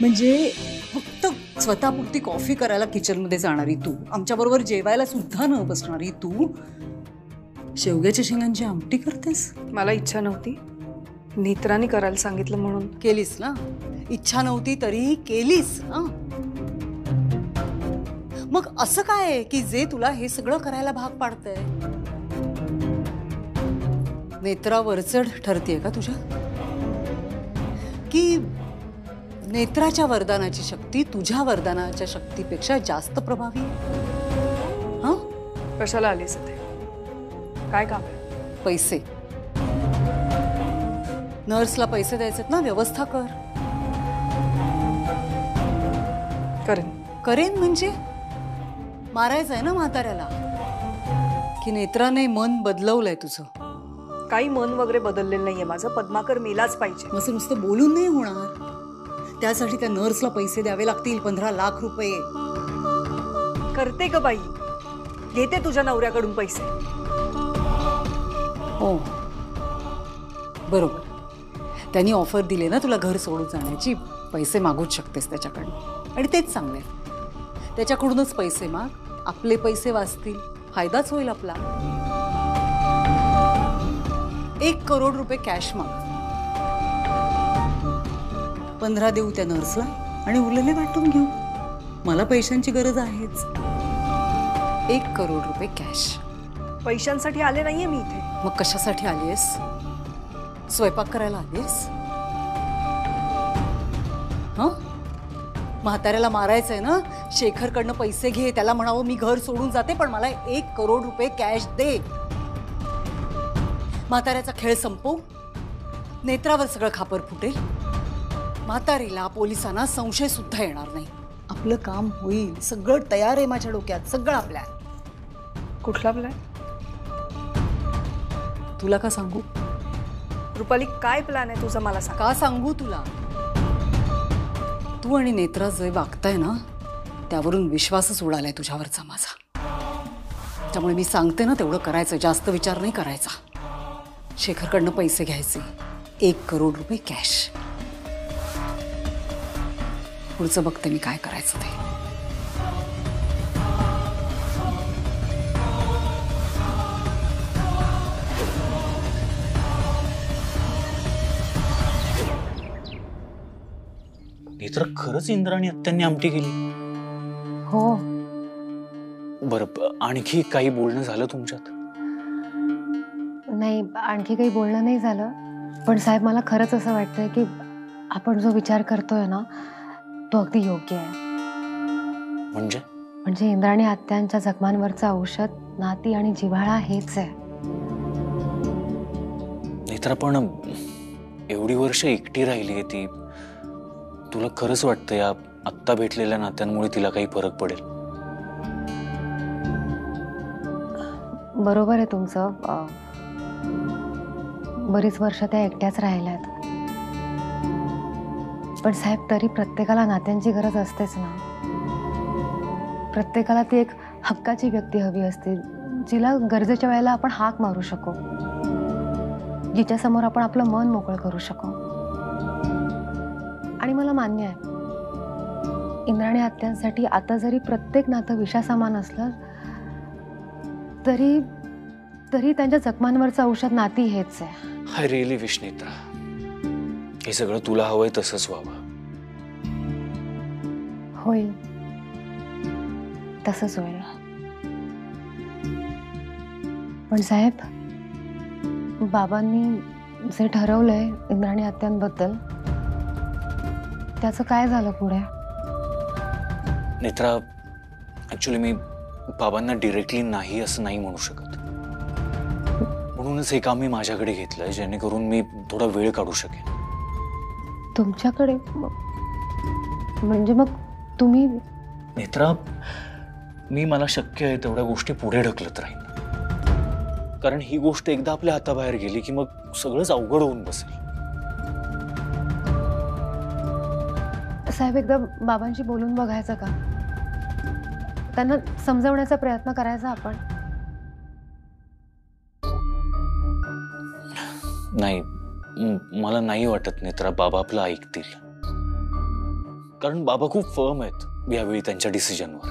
म्हणजे फक्त स्वतःपुरती कॉफी करायला किचनमध्ये जाणारी तू, आमच्याबरोबर जेवायला सुद्धा न बसणारी तू शेवग्याच्या शेंगांची आमटी करतेस? मला इच्छा नव्हती, नेत्राने करायला सांगितलं म्हणून केलीस ना. इच्छा नव्हती तरी केलीस ना. मग असं काय आहे की जे तुला हे सगळं करायला भाग पाडतंय? नेत्रा वरचढ ठरतेय का तुझ्या? की नेत्राच्या वरदानाची शक्ती तुझ्या वरदानाच्या शक्तीपेक्षा जास्त प्रभावी आहे? हा, कशाला आलीस इथे? काय काम आहे? पैसे. नर्सला पैसे द्यायचे ना, व्यवस्था कर. करेन. करेन म्हणजे मारायचंय ना म्हाताऱ्याला? की नेत्राने मन बदलवलंय तुझं? काही मन वगैरे बदललेलं नाहीये माझं. पद्माकर मेलाच पाहिजे. असं नुसतं बोलून नाही होणार. त्यासाठी त्या नर्सला पैसे द्यावे लागतील, 15 लाख रुपये. करते का बाई? घेते तुझ्या नवऱ्याकडून पैसे. हो बरोबर. त्यांनी ऑफर दिली ना तुला घर सोडून जाण्याची, पैसे मागूच शकतेस त्याच्याकडनं. आणि तेच चांगले, त्याच्याकडूनच पैसे माग. आपले पैसे वाचतील, फायदाच होईल आपला. 1 करोड रुपये कॅश माग. 15 देऊ त्या नर्सला आणि उरलेले वाटून घेऊ. मला पैशांची गरज आहेच. 1 करोड रुपये कॅश. पैशांसाठी आले नाहीये मी इथे. मग कशासाठी आलीयस? स्वयंपाक करायला आलीयस? हं? म्हाताऱ्याला मारायचंय ना? शेखरकडनं पैसे घे, त्याला म्हणावं मी घर सोडून जाते पण मला 1 करोड रुपये कॅश दे. म्हाताऱ्याचा खेळ संपवू, नेत्रावर सगळं खापर फुटेल. म्हातारीला पोलिसांना संशय सुद्धा येणार नाही. आपलं काम होईल. सगळं तयार आहे माझ्या डोक्यात, सगळं आपल्या. कुठला प्लॅन? तुला का सांगू? रुपाली, काय प्लॅन आहे तुझा मला सांग. का सांगू तुला? तू आणि नेत्रा जे वागताय ना, त्यावरून विश्वासच उडालाय तुझ्यावरचा माझा. त्यामुळे मी सांगते ना तेवढं करायचं, जास्त विचार नाही करायचा. शेखरकडनं पैसे घ्यायचे, 1 करोड रुपये कॅश. पुढचं बघते मी काय करायचं ते. नेत्रा, खरंच इंद्राणी आत्यांनी आमटी केली? हो. बरं, आणखी काही बोलणं झालं तुमच्यात? नाही, आणखी काही बोलणं नाही झालं. पण साहेब, मला खरंच असं वाटतंय की आपण जो विचार करतोय ना तो अगदी योग्य आहे. म्हणजे इंद्राणी आत्यांच्या जखमांवरचं औषध नाती आणि जिव्हाळा हेच आहे. नेत्रा, पण एवढी वर्ष एकटी राहिली आहे ती. तुला खरंच वाटतं या आत्ता भेटलेल्या नात्यांमुळे तिला काही फरक पडेल? बरोबर आहे तुमचं. बरीच वर्ष त्या एकट्याच राहिल्यात. पण साहेब, तरी प्रत्येकाला नात्यांची गरज असतेच ना. प्रत्येकाला ती एक हक्काची व्यक्ती हवी असते, जिला गरजेच्या वेळेला आपण हाक मारू शकू, जिच्या समोर आपण आपलं मन मोकळं करू शकू. आणि मला मान्य आहे, इंद्राणी आत्यांसाठी आता जरी प्रत्येक नातं विषासमान असलं तरी तरी त्यांच्या जखमांवरचं औषध नाती हेच आहे. आय रिअली विश नेत्रा, हे सगळं तुला हवंय तसंच व्हावं. होईल, तसंच होईल. पण साहेब, बाबांनी जे ठरवलंय इंद्राणी आत्यांबद्दल, त्याचं काय झालं पुढे? नेत्रा, ऍक्च्युली मी बाबांना डिरेक्टली नाही असं नाही म्हणू शकत. म्हणूनच हे काम मी माझ्याकडे घेतलंय, जेणेकरून मी थोडा वेळ काढू शकेन. तुमच्याकडे? म्हणजे मग तुम्ही? नेत्रा, मी मला शक्य आहे तेवढ्या गोष्टी पुढे ढकलत राहीन. कारण ही गोष्ट एकदा आपल्या हाताबाहेर गेली की मग सगळंच अवघड होऊन बसेल. साहेब, एकदा बाबांशी बोलून बघायचं का? त्यांना समजवण्याचा प्रयत्न करायचा आपण. नाही, मला नाही वाटत नेत्रा बाबा आपलं ऐकतील. कारण बाबा खूप फर्म आहेत यावेळी त्यांच्या डिसिजनवर.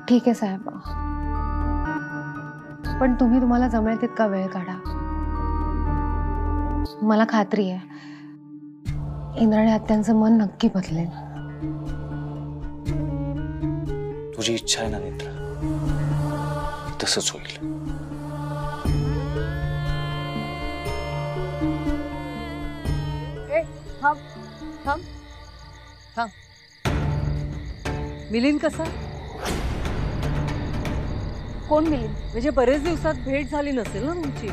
ठीक आहे साहेब, पण तुम्ही तुम्हाला जमेल तितका वेळ काढा. मला खात्री आहे इंद्राणी आत्यांचं मन नक्की बदलेल. तुझी इच्छा आहे ना नेत्रा, तसंच होईल. थांब थांब थांब. मिलिंद कसा? कोण मिलिंद? म्हणजे बरेच दिवसात भेट झाली नसेल ना तुमची?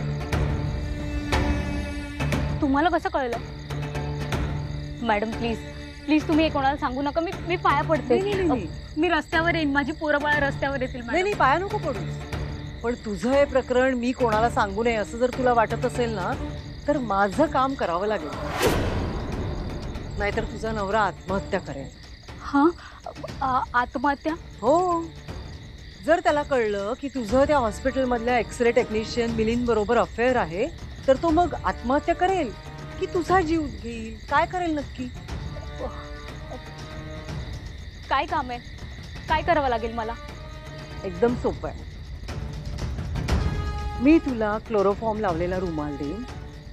तुम्हाला कसं कळलं? मॅडम प्लीज प्लीज तुम्ही हे कोणाला सांगू नका. मी पाया पडते. नाही. मी रस्त्यावर येईन, माझी पोरं बाळा रस्त्यावर येतील. नाही पाया नको पडू. पण तुझं हे प्रकरण मी कोणाला सांगू नये असं जर तुला वाटत असेल ना, तर माझं काम करावं लागेल. नाहीतर तुझा नवरा आत्महत्या करेल. हा? आत्महत्या? हो. जर त्याला कळलं की तुझं त्या हॉस्पिटलमधल्या एक्सरे टेक्निशियन मिलिंद बरोबर अफेअर आहे, तर तो मग आत्महत्या करेल की तुझा जीव घेईल? काय करेल नक्की? काय काम आहे? काय करावं लागेल मला? एकदम सोपं आहे. मी तुला क्लोरोफॉर्म लावलेला रुमाल देईन.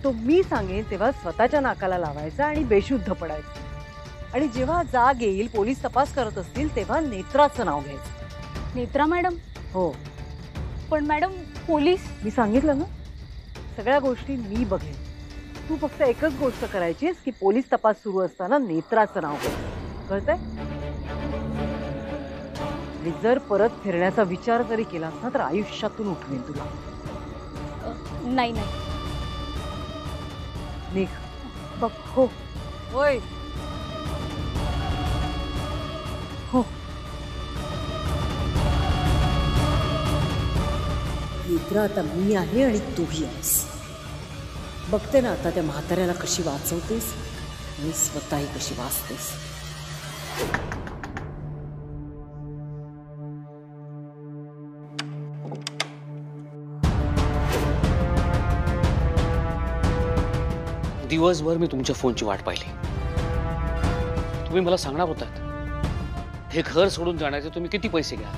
तो मी सांगेन तेव्हा स्वतःच्या नाकाला लावायचा आणि बेशुद्ध पडायचं. आणि जेव्हा जाग येईल, पोलीस तपास करत असतील, तेव्हा नेत्राचं नाव घ्यायचं. नेत्रा मॅडम? हो. पण मॅडम पोलीस? मी सांगितलं ना, सगळ्या गोष्टी मी बघेन. तू फक्त एकच गोष्ट करायचीस की पोलीस तपास सुरू असताना नेत्राचं नाव घ्यायचं. कळतंय? आणि जर परत फिरण्याचा विचार जरी केलास ना, तर आयुष्यातून उठवेन तुला. नाही. निघ. बघ. हो. होय. हो. नेत्रा, आता मी आहे आणि तूही आहेस. बघते ना आता त्या म्हाताऱ्याला कशी वाचवतेस आणि स्वतःही कशी वाचतेस. दिवसभर मी तुमच्या फोनची वाट पाहिली. तुम्ही मला सांगणार होतात हे घर सोडून जाण्याचे तुम्ही किती पैसे घ्या.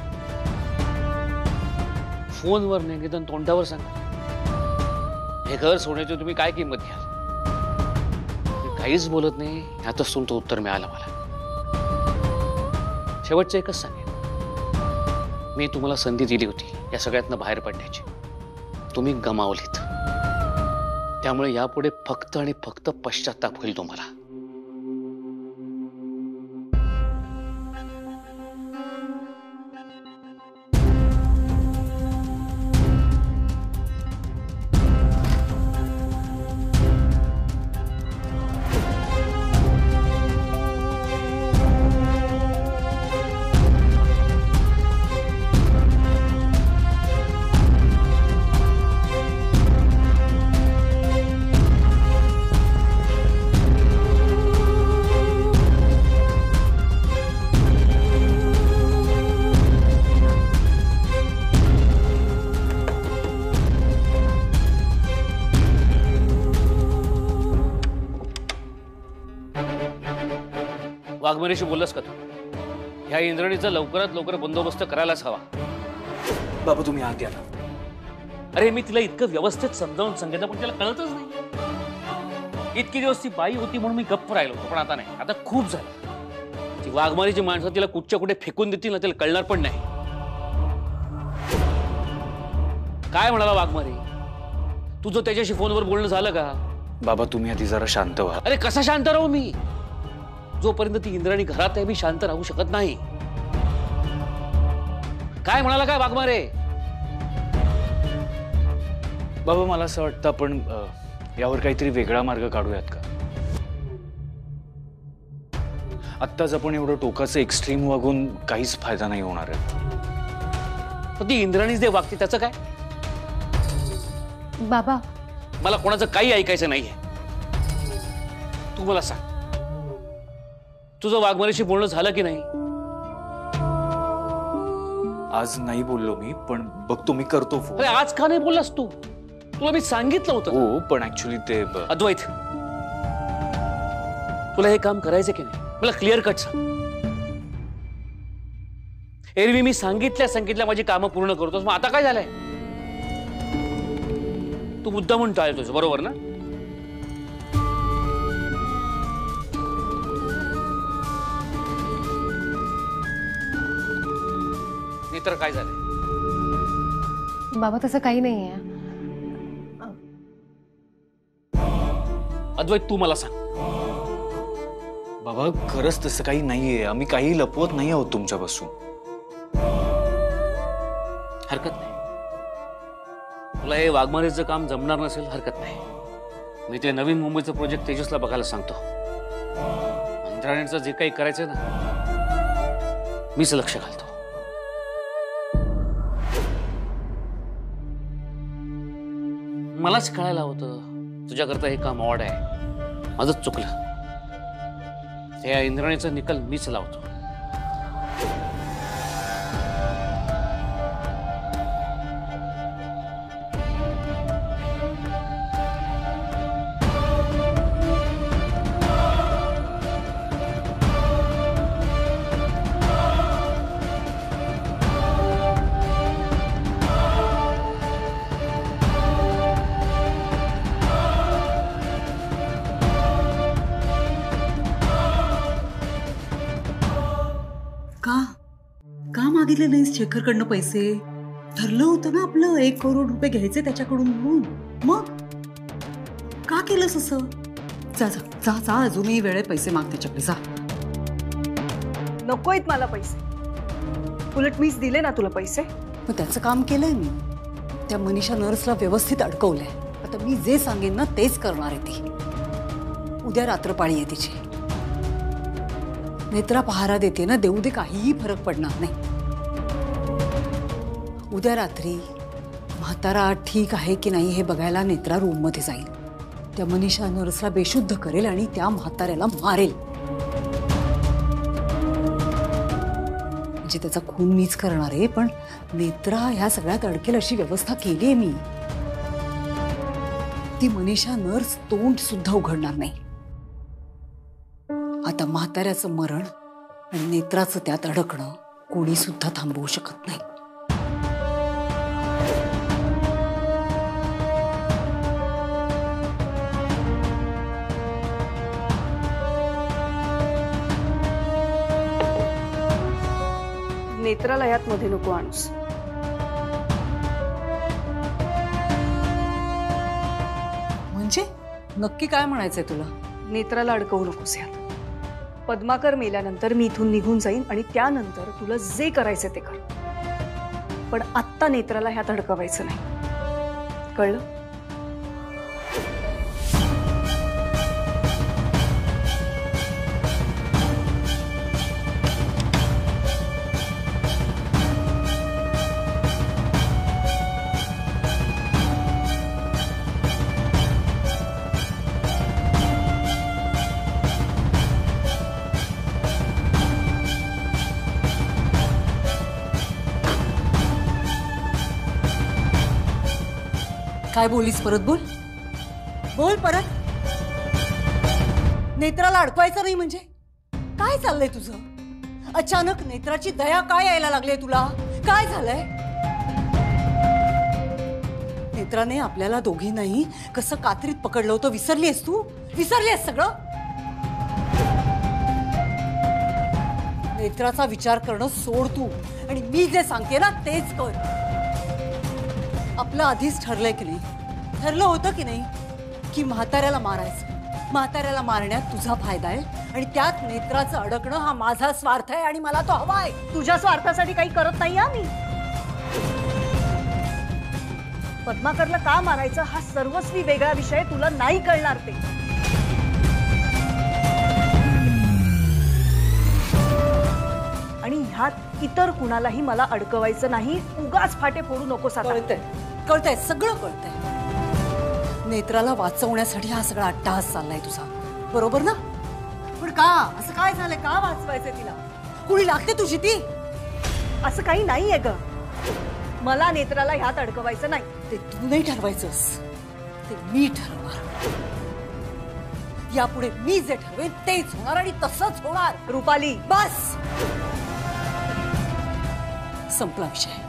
फोनवर नाही, निदान तोंडावर सांगा हे घर सोडण्याची तुम्ही काय किंमत घ्याल. मी काहीच बोलत नाही. ह्यातच तुमचं उत्तर मिळालं मला. शेवटचं एकच सांगेन, मी तुम्हाला संधी दिली होती या सगळ्यातनं बाहेर पडण्याची. तुम्ही गमावलीत. त्यामुळे यापुढे फक्त आणि फक्त पश्चाताप होईल तुम्हाला. वाघमारेशी बोललास का तू? ह्या इंद्रणीचा लवकरात लवकर बंदोबस्त करायलाच हवा. बाबा तुम्ही आत या ना. अरे मी तिला इतकं व्यवस्थित समजावून सांगितलं, पण तिला कळतच नाही. इतकी दिवस ती बाई होती म्हणून मी गप्प राहिलो होतो, पण आता नाही. आता खूप झालं. ती वाघमारीची माणसं तिला कुठच्या कुठे फेकून देतील ना, तिला कळणार पण नाही. काय म्हणाला वाघमारी? तुझं त्याच्याशी फोनवर बोलणं झालं का? बाबा तुम्ही आधी जरा शांत व्हा. अरे कसा शांत राहू मी? जोपर्यंत ती इंद्राणी घरात आहे मी शांत राहू शकत नाही. काय म्हणाला काय वाघमारे? बाबा मला असं वाटतं आपण यावर काहीतरी वेगळा मार्ग काढूयात का? आत्ताच आपण एवढं टोकाचं एक्स्ट्रीम वागून काहीच फायदा नाही होणार आहे. ती इंद्राणीच दे वागते, त्याचं काय? बाबा, मला कोणाचं काही ऐकायचं नाहीये. तू मला सांग, तुझं वाघमारेशी बोलणं झालं की नाही? आज नाही बोललो मी, पण बघतो मी करतो फोन. अरे आज का नाही बोललास तू? तुला मी सांगितलं होतं. हो पण ऍक्च्युली ते अद्वैत, तुला हे काम करायचं की नाही मला क्लिअर कट सांग. एरवी मी सांगितल्या माझी कामं पूर्ण करतोस, मग आता काय झालंय? तू मुद्दामून टाळतोस, बरोबर ना? नाही तर काय झालंय? बाबा तसं काही नाहीये. अद्वैत तू मला सांग. बाबा खरंच तसं काही नाहीये, आम्ही काही लपवत नाही आहोत तुमच्यापासून. हरकत नाही, तुला हे वाघमारेचं काम जमणार नसेल, हरकत नाही. मी ते नवीन मुंबईचं प्रोजेक्ट तेजसला बघायला सांगतो. इंद्रायणीचं जे काही करायचंय ना, मीच लक्ष घालतो. मलाच कळायला होतं तुझ्याकरता हे काम ऑड आहे. माझंच चुकलं. त्या इंद्रायणीचा निकाल मीच लावतो. का मागितले नाहीस शेखरकडनं पैसे? ठरलं होतं ना आपलं 1 करोड रुपये घ्यायचे त्याच्याकडून म्हणून. मग का केलंस असं? जा जा जा जा, अजूनही वेळ आहे, पैसे माग त्याच्याकडे जा. नकोयत मला पैसे. उलट मीच दिले ना तुला पैसे. मग त्याचं काम केलंय मी. त्या मनीषा नर्सला व्यवस्थित अडकवलंय. आता मी जे सांगेन ना तेच करणार आहे ती. उद्या रात्रपाळी आहे तिची. नेत्रा पहारा देते ना, देऊ दे, काहीही फरक पडणार नाही. उद्या रात्री म्हातारा ठीक आहे की नाही हे बघायला नेत्रा रूम मध्ये जाईल. त्या मनीषा नर्सला बेशुद्ध करेल आणि त्या म्हाताऱ्याला मारेल. म्हणजे त्याचा खून मीच करणार आहे, पण नेत्रा ह्या सगळ्यात अडकेल अशी व्यवस्था केली आहे मी. ती मनीषा नर्स तोंड सुद्धा उघडणार नाही. आता म्हाताऱ्याचं मरण आणि नेत्राचं त्यात अडकणं कोणी सुद्धा थांबवू शकत नाही. नेत्राला यात मध्ये नको आणूस. म्हणजे नक्की काय म्हणायचंय तुला? नेत्राला अडकवू नकोस यात. पद्माकर मेल्यानंतर मी इथून निघून जाईन आणि त्यानंतर तुला जे करायचं ते कर, पण आत्ता नेत्राला ह्यात अडकवायचं नाही. कळलं? काय बोलीस? परत बोल. बोल परत. नेत्राला अडकवायचं नाही म्हणजे काय चाललंय तुझं? अचानक नेत्राची दया काय यायला लागली तुला? काय झालंय? नेत्राने आपल्याला दोघींनाही कसं कात्रीत पकडलं होतं विसरलीस तू? विसरलीस सगळं? नेत्राचा विचार करणं सोड तू आणि मी जे सांगते ना तेच कर. आपलं आधीच ठरलंय की नाही? ठरलं होतं की नाही की म्हाताऱ्याला मारायचं. म्हाताऱ्याला मारण्यात तुझा फायदा आहे आणि त्यात नेत्राचं अडकणं हा माझा स्वार्थ आहे आणि मला तो हवाय. तुझ्या स्वार्थासाठी काही करत नाही मी. पद्माकरला का मारायचं हा सर्वस्वी वेगळा विषय. तुला नाही कळणार ते. आणि ह्यात इतर कुणालाही मला अडकवायचं नाही. उगाच फाटे फोडू नकोस. कळतंय, सगळं कळतंय. नेत्राला वाचवण्यासाठी हा सगळा अट्टाहास चाललाय तुझा, बरोबर ना? पण का असं काय झालंय? का वाचवायचंय तिला? कुणी लागते तुझी ती? असं काही नाहीये ग. मला नेत्राला ह्यात अडकवायचं नाही. ते तू नाही ठरवायचंस. ते मी ठरवणार. यापुढे मी जे ठरवेन तेच होणार आणि तसंच होणार. रुपाली, बस, संपला विषय.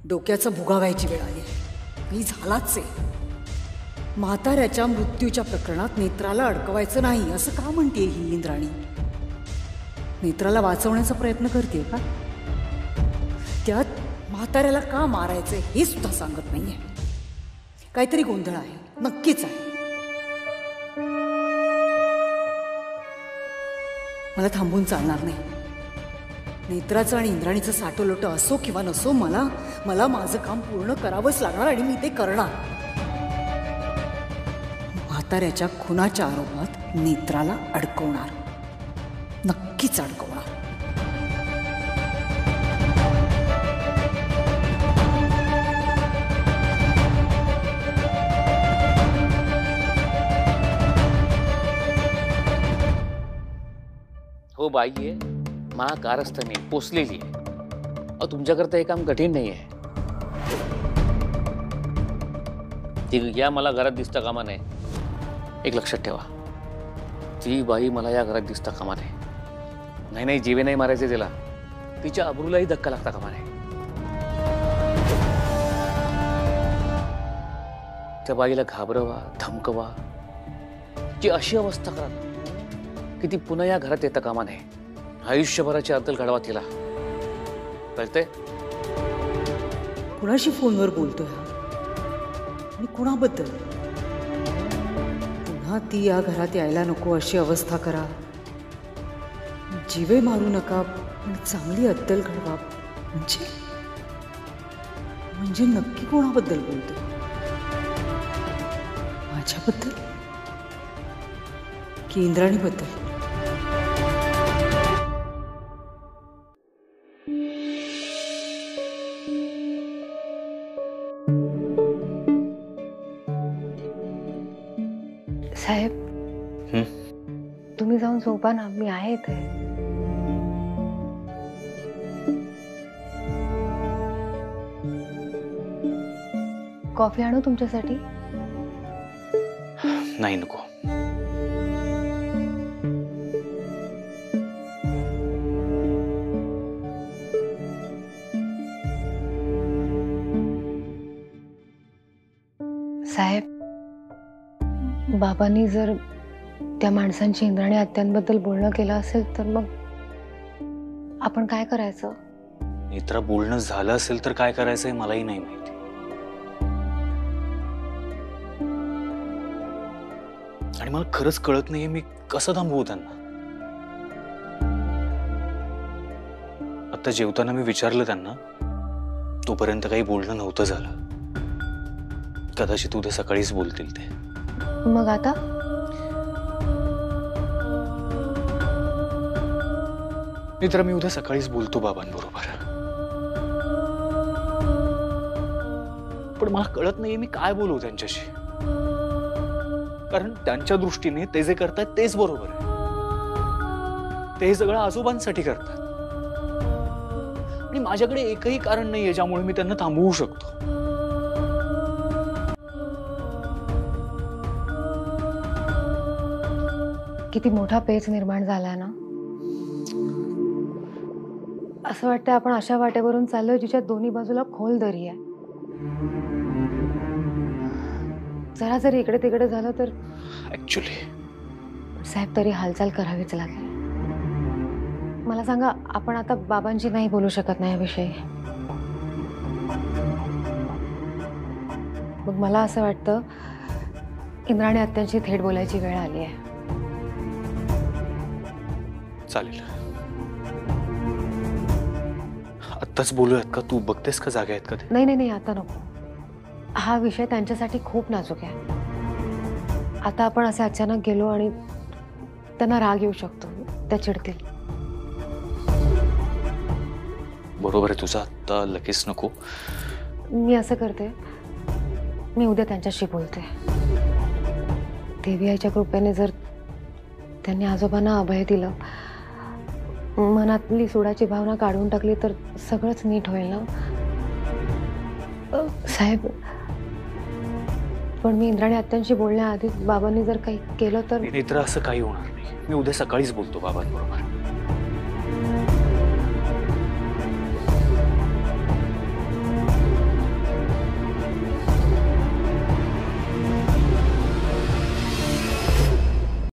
डोक्याचा भुगा व्हायची वेळ आली. मी झालाच आहे. म्हाताऱ्याच्या मृत्यूच्या प्रकरणात नेत्राला अडकवायचं नाही असं का म्हणतेय ही इंद्राणी? नेत्राला वाचवण्याचा प्रयत्न करते का? त्यात म्हाताऱ्याला का मारायचंय हे सुद्धा सांगत नाहीये. काहीतरी गोंधळ आहे, नक्कीच आहे. मला थांबून चालणार नाही. नेत्राचं आणि इंद्राणीचं साठोलोट असो किंवा नसो, मला माझं काम पूर्ण करावंच लागणार आणि मी ते करणार. म्हाताऱ्याच्या खुनाच्या आरोपात नेत्राला अडकवणार, नक्कीच अडकवणार. हो बाई आहे, मला कारस्थानी पोचलेली आहे. अहो तुमच्याकरता हे काम कठीण नाही आहे. ती या मला घरात दिसता कामा नये. एक लक्षात ठेवा, ती बाई मला या घरात दिसता कामा नये. नाही नाही, जीवे नाही मारायचे तिला. तिच्या अब्रूलाही धक्का लागता कामा नये. त्या बाईला घाबरवा, धमकवा, ती अशी अवस्था करा की ती पुन्हा या घरात येता कामा नये. आयुष्यभराची अद्दल घडवा तिला, कळतंय? कुणाशी फोनवर बोलतोय हा आणि कुणाबद्दल? पुन्हा ती या घरात यायला नको अशी अवस्था करा, जीवे मारू नका, पण चांगली अद्दल घडवा. म्हणजे नक्की कोणाबद्दल बोलतोय? माझ्याबद्दल की इंद्राणीबद्दल? साहेब, तुम्ही जाऊन झोपा ना, मी आहे इथे. कॉफी आणू तुमच्यासाठी? नाही, नको. साहेब, बाबांनी जर त्या माणसांची इंद्राणी आत्यांबद्दल बोलणं केलं असेल तर मग आपण काय करायचं? नेत्रा, बोलणं झालं असेल तर काय करायचंय मलाही नाही माहिती. आणि मला खरंच कळत नाहीये मी कसं थांबवू त्यांना. आता जेवताना मी विचारलं त्यांना, तोपर्यंत काही बोलणं नव्हतं झालं. कदाचित उद्या सकाळीच बोलतील ते. मग आता? मित्र, मी उद्या सकाळीच बोलतो बाबांबरोबर. पण मला कळत नाहीये मी काय बोलू त्यांच्याशी. कारण त्यांच्या दृष्टीने ते जे करतात तेच बरोबर आहे. ते हे सगळं आजोबांसाठी करतात आणि माझ्याकडे एकही कारण नाहीये ज्यामुळे मी त्यांना थांबवू शकतो. किती मोठा पेच निर्माण झालाय ना. असं वाटतं आपण अशा वाटेवरून चाललोय जिच्या दोन्ही बाजूला खोल दरी आहे. जरा जरी इकडे तिकडे झालं तर ऍक्च्युली साहेब तरी हालचाल करावीच लागेल. मला सांगा, आपण आता बाबांची नाही बोलू शकत नाही याविषयी. मग मला असं वाटतं इंद्राणी आत्यांची थेट बोलायची वेळ आली आहे. चालेल. आत्ताच बोलूयात का? तू बघतेस का जागे आहेत का ते? नाही नाही नाही, आता नको. हा विषय त्यांच्यासाठी खूप नाजूक आहे. आता आपण असे अचानक गेलो आणि त्यांना राग येऊ शकतो, त्या चिडतील. बरोबर आहे तुझं, आत्ता लगेच नको. मी असं करते, मी उद्या त्यांच्याशी बोलते. देवी आईच्या कृपेने जर त्यांनी आजोबांना अभय दिलं, मनातली सुडाची भावना काढून टाकली, तर सगळंच नीट होईल ना. साहेब, पण मी इंद्राणी आत्यांशी बोलण्याआधी बाबांनी जर काही केलं तर. नेत्र असं काही होणार नाही. मी उद्या सकाळीच बोलतो बाबांबरोबर.